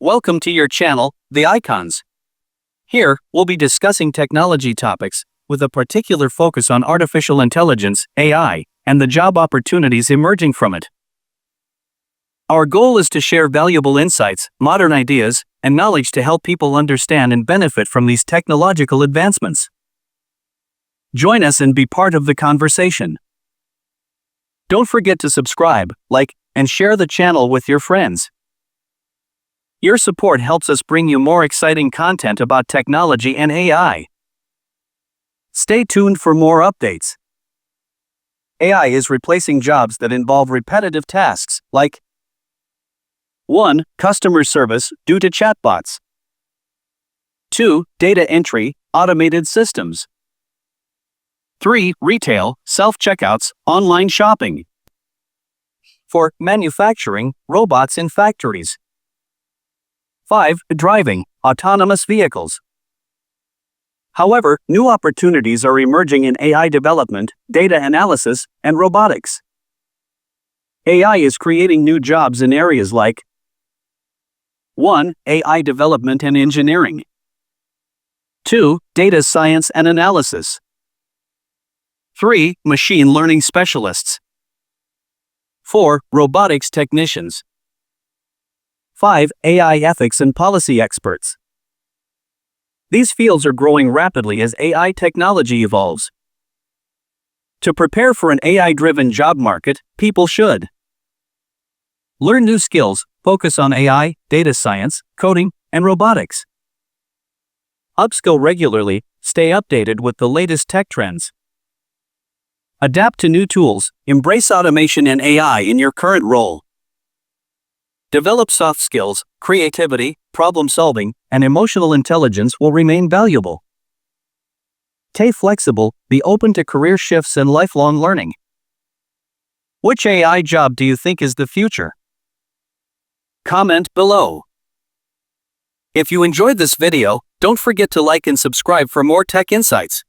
Welcome to your channel, The Icons. Here, we'll be discussing technology topics, with a particular focus on artificial intelligence, AI, and the job opportunities emerging from it. Our goal is to share valuable insights, modern ideas, and knowledge to help people understand and benefit from these technological advancements. Join us and be part of the conversation. Don't forget to subscribe, like, and share the channel with your friends. Your support helps us bring you more exciting content about technology and AI. Stay tuned for more updates. AI is replacing jobs that involve repetitive tasks, like 1. Customer service due to chatbots. 2. Data entry, automated systems. 3. Retail, self-checkouts, online shopping. 4. Manufacturing, robots in factories. 5. Driving, autonomous vehicles. However, new opportunities are emerging in AI development, data analysis, and robotics. AI is creating new jobs in areas like 1. AI development and engineering. 2. Data science and analysis. 3. Machine learning specialists. 4. Robotics technicians. 5. AI ethics and policy experts. These fields are growing rapidly as AI technology evolves. To prepare for an AI-driven job market, people should learn new skills, focus on AI, data science, coding, and robotics. Upskill regularly, stay updated with the latest tech trends. Adapt to new tools, embrace automation and AI in your current role. Develop soft skills, creativity, problem-solving, and emotional intelligence will remain valuable. Stay flexible, be open to career shifts and lifelong learning. Which AI job do you think is the future? Comment below. If you enjoyed this video, don't forget to like and subscribe for more tech insights.